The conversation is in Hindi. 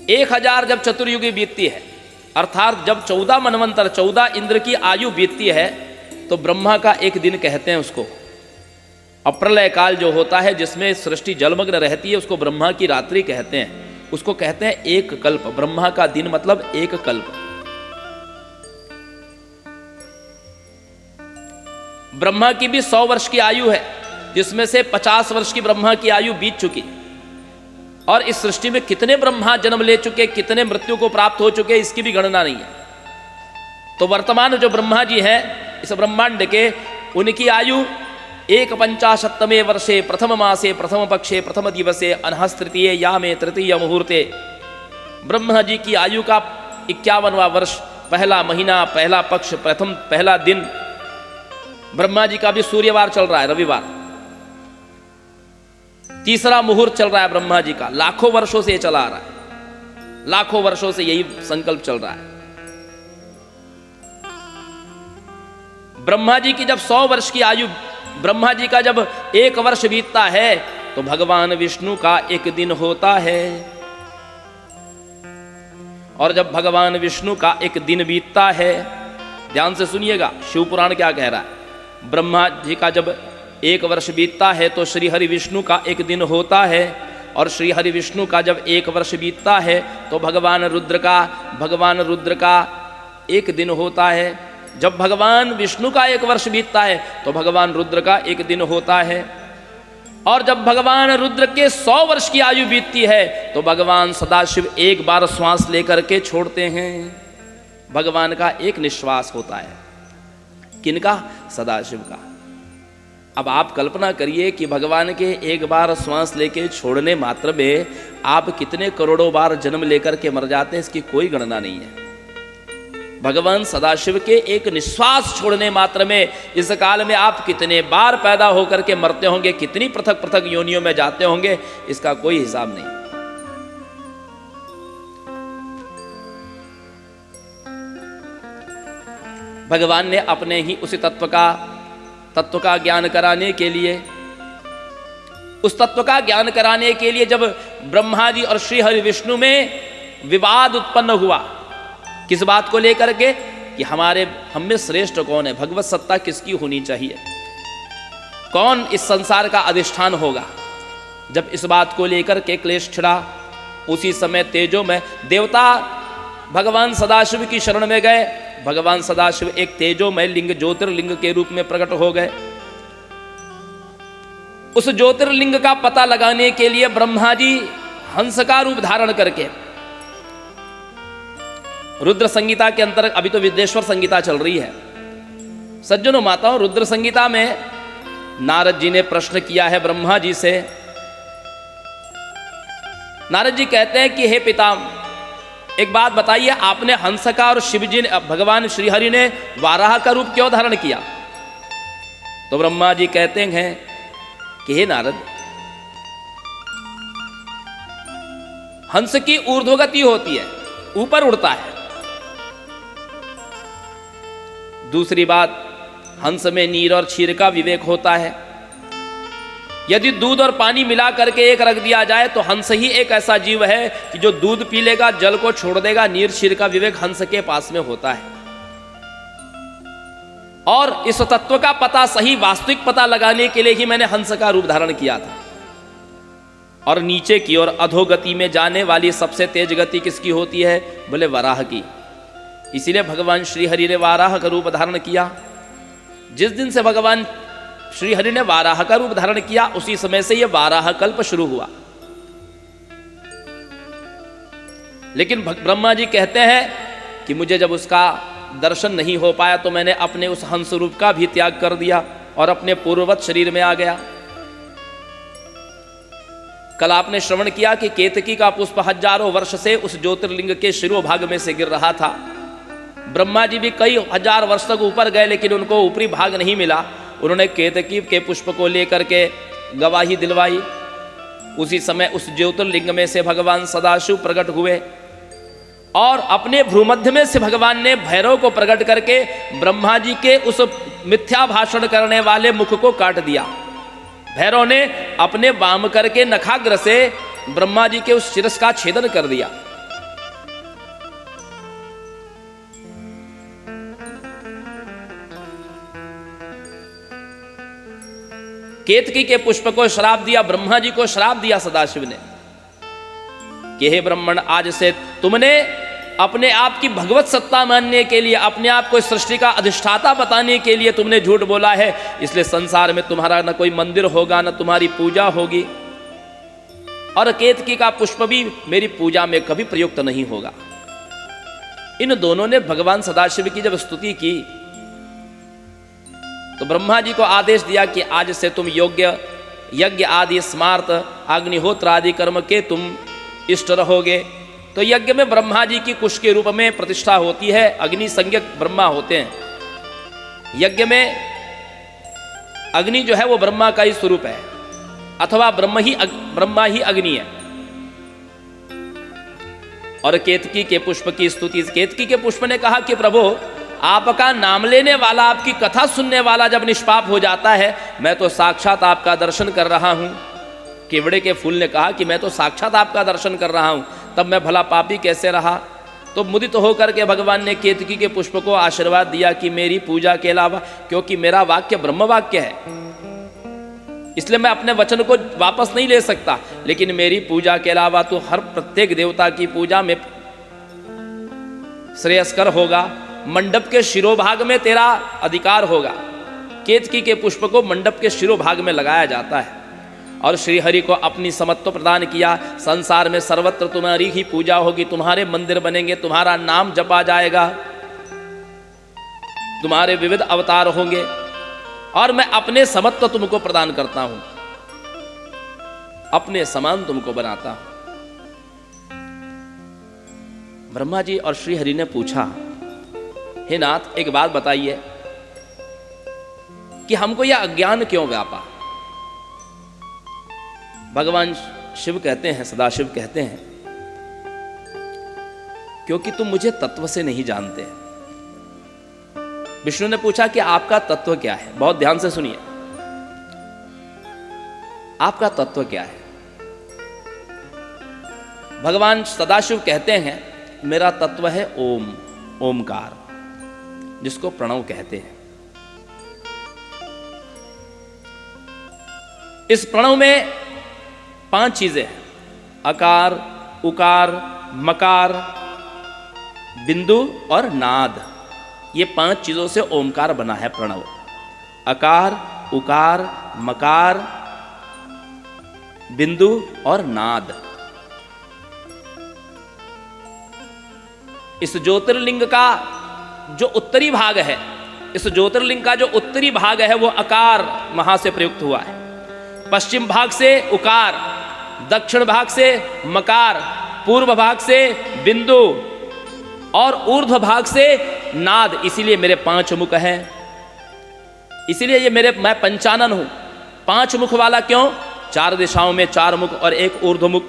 1000 जब चतुर्युगी बीतती है, अर्थात जब 14 मनवंतर 14 इंद्र की आयु बीतती है, तो ब्रह्मा का एक दिन कहते हैं उसको। अप्रलय काल जो होता है जिसमें सृष्टि जलमग्न रहती है, उसको ब्रह्मा की रात्रि कहते हैं। उसको कहते हैं एक कल्प। ब्रह्मा का दिन मतलब एक कल्प। ब्रह्मा की भी 100 वर्ष की आयु है, जिसमें से 50 वर्ष की ब्रह्मा की आयु बीत चुकी। और इस सृष्टि में कितने ब्रह्मा जन्म ले चुके, कितने मृत्यु को प्राप्त हो चुके, इसकी भी गणना नहीं है। तो वर्तमान जो ब्रह्मा जी हैं इस ब्रह्मांड के, उनकी आयु 1पंचाशत्तमे वर्षे प्रथम मासे प्रथम पक्षे प्रथम दिवसे अनहस तृतीये यामे तृतीय मुहूर्ते। ब्रह्मा जी की आयु का 51वां वर्ष, पहला महीना, पहला पक्ष, पहला दिन। ब्रह्मा जी का भी सूर्यवार चल रहा है, रविवार। तीसरा मुहूर्त चल रहा है ब्रह्मा जी का, लाखों वर्षों से ये चला आ रहा है, लाखों वर्षों से यही संकल्प चल रहा है। ब्रह्मा जी की जब 100 वर्ष की आयु, ब्रह्मा जी का जब 1 वर्ष बीतता है, तो भगवान विष्णु का एक दिन होता है। और जब भगवान विष्णु का एक दिन बीतता है, ध्यान से सुनिएगा शिव पुराण क्या कह रहा है। ब्रह्मा जी का जब 1 वर्ष बीतता है तो श्री हरि विष्णु का एक दिन होता है। और श्री हरि विष्णु का जब 1 वर्ष बीतता है तो भगवान रुद्र का एक दिन होता है। जब भगवान विष्णु का 1 वर्ष बीतता है तो भगवान रुद्र का एक दिन होता है। और जब भगवान रुद्र के 100 वर्ष की आयु बीतती है तो भगवान सदाशिव एक बार श्वास लेकर के छोड़ते हैं। भगवान का एक निश्वास होता है। किनका? सदाशिव का। अब आप कल्पना करिए कि भगवान के एक बार श्वास लेके छोड़ने मात्र में आप कितने करोड़ों बार जन्म लेकर के मर जाते हैं, इसकी कोई गणना नहीं है। भगवान सदाशिव के एक निश्वास छोड़ने मात्र में इस काल में आप कितने बार पैदा होकर के मरते होंगे, कितनी पृथक पृथक योनियों में जाते होंगे, इसका कोई हिसाब नहीं। भगवान ने अपने ही उसी तत्व का ज्ञान कराने के लिए, उस तत्व का ज्ञान कराने के लिए जब ब्रह्मा जी और श्री हरि विष्णु में विवाद उत्पन्न हुआ, किस बात को लेकर के कि हम में श्रेष्ठ कौन है, भगवत सत्ता किसकी होनी चाहिए, कौन इस संसार का अधिष्ठान होगा। जब इस बात को लेकर के क्लेश छिड़ा, उसी समय तेजो में देवता भगवान सदाशिव की शरण में गए। भगवान सदाशिव एक तेजोमय लिंग, ज्योतिर्लिंग के रूप में प्रकट हो गए। उस ज्योतिर्लिंग का पता लगाने के लिए ब्रह्मा जी हंस का रूप धारण करके, रुद्र संगीता के अंतर्गत, अभी तो विद्येश्वर संगीता चल रही है सज्जनों माताओं, रुद्र संगीता में नारद जी ने प्रश्न किया है ब्रह्मा जी से। नारद जी कहते हैं कि हे पितामह, एक बात बताइए, आपने हंस का और शिव जी ने, भगवान श्री हरि ने वाराह का रूप क्यों धारण किया? तो ब्रह्मा जी कहते हैं कि हे नारद, हंस की ऊर्ध्वगति होती है, ऊपर उड़ता है। दूसरी बात, हंस में नीर और क्षीर का विवेक होता है। यदि दूध और पानी मिला करके एक रख दिया जाए तो हंस ही एक ऐसा जीव है कि जो दूध पी लेगा, जल को छोड़ देगा। नीर क्षीर का विवेक हंस के पास में होता है। और इस तत्व का पता, सही वास्तविक पता लगाने के लिए ही मैंने हंस का रूप धारण किया था। और नीचे की ओर अधोगति में जाने वाली सबसे तेज गति किसकी होती है? बोले वराह की। इसीलिए भगवान श्री हरि ने वाराह का रूप धारण किया। जिस दिन से भगवान श्री हरि ने वाराह का रूप धारण किया, उसी समय से यह वाराह कल्प शुरू हुआ। लेकिन ब्रह्मा जी कहते हैं कि मुझे जब उसका दर्शन नहीं हो पाया तो मैंने अपने उस हंस रूप का भी त्याग कर दिया और अपने पूर्ववत शरीर में आ गया। कल आपने श्रवण किया कि केतकी का पुष्प हजारों वर्ष से उस ज्योतिर्लिंग के शिरोभाग में से गिर रहा था। ब्रह्मा जी भी कई हजार वर्ष तक ऊपर गए, लेकिन उनको ऊपरी भाग नहीं मिला। उन्होंने केतकी के पुष्प को लेकर के गवाही दिलवाई। उसी समय उस ज्योतिर्लिंग में से भगवान सदाशिव प्रकट हुए और अपने भ्रूमध्य में से भगवान ने भैरव को प्रकट करके ब्रह्मा जी के उस मिथ्या भाषण करने वाले मुख को काट दिया। भैरव ने अपने वाम करके नखाग्र से ब्रह्मा जी के उस शिरस का छेदन कर दिया। केतकी के पुष्प को श्राप दिया, ब्रह्मा जी को श्राप दिया सदाशिव ने कि हे ब्राह्मण, आज से तुमने अपने आप की भगवत सत्ता मानने के लिए, अपने आप को सृष्टि का अधिष्ठाता बताने के लिए तुमने झूठ बोला है, इसलिए संसार में तुम्हारा न कोई मंदिर होगा, न तुम्हारी पूजा होगी, और केतकी का पुष्प भी मेरी पूजा में कभी प्रयुक्त नहीं होगा। इन दोनों ने भगवान सदाशिव की जब स्तुति की तो ब्रह्मा जी को आदेश दिया कि आज से तुम यज्ञ आदि स्मार्त अग्निहोत्र आदि कर्म के तुम इष्ट रहोगे। तो यज्ञ में ब्रह्मा जी की कुश के रूप में प्रतिष्ठा होती है, अग्नि संज्ञक ब्रह्मा होते हैं। यज्ञ में अग्नि जो है वो ब्रह्मा का ही स्वरूप है, अथवा ब्रह्मा ही अग्नि है। और केतकी के पुष्प की स्तुति, केतकी के पुष्प ने कहा कि प्रभु, आपका नाम लेने वाला, आपकी कथा सुनने वाला जब निष्पाप हो जाता है, मैं तो साक्षात आपका दर्शन कर रहा हूं। केवड़े के फूल ने कहा कि मैं तो साक्षात आपका दर्शन कर रहा हूं, तब मैं भला पापी कैसे रहा। तो मुदित होकर के भगवान ने केतकी के पुष्प को आशीर्वाद दिया कि मेरी पूजा के अलावा, क्योंकि मेरा वाक्य ब्रह्म वाक्य है, इसलिए मैं अपने वचन को वापस नहीं ले सकता, लेकिन मेरी पूजा के अलावा तो हर प्रत्येक देवता की पूजा में श्रेयस्कर होगा। मंडप के शिरोभाग में तेरा अधिकार होगा। केतकी के पुष्प को मंडप के शिरोभाग में लगाया जाता है और श्री हरि को अपनी समत्व प्रदान किया। संसार में सर्वत्र तुम्हारी ही पूजा होगी, तुम्हारे मंदिर बनेंगे, तुम्हारा नाम जपा जाएगा, तुम्हारे विविध अवतार होंगे, और मैं अपने समत्व तुमको प्रदान करता हूं, अपने समान तुमको बनाता हूं। ब्रह्मा जी और श्री हरि ने पूछा, हे नाथ, एक बात बताइए कि हमको यह अज्ञान क्यों व्यापा। भगवान शिव कहते हैं, सदाशिव कहते हैं, क्योंकि तुम मुझे तत्व से नहीं जानते। विष्णु ने पूछा कि आपका तत्व क्या है। बहुत ध्यान से सुनिए, आपका तत्व क्या है। भगवान सदाशिव कहते हैं, मेरा तत्व है ओम, ओमकार, जिसको प्रणव कहते हैं। इस प्रणव में 5 चीजें हैं, अकार, उकार, मकार, बिंदु और नाद। ये 5 चीजों से ओमकार बना है प्रणव। अकार, उकार, मकार, बिंदु और नाद। इस ज्योतिर्लिंग का जो उत्तरी भाग है, इस ज्योतिर्लिंग का जो उत्तरी भाग है वो अकार वहां से प्रयुक्त हुआ है। पश्चिम भाग से उकार, दक्षिण भाग से मकार, पूर्व भाग से बिंदु और ऊर्ध्व भाग से नाद। इसीलिए मेरे 5 मुख हैं, इसीलिए ये मैं पंचानन हूं। 5 मुख वाला क्यों? 4 दिशाओं में 4 मुख और 1 ऊर्ध्व मुख।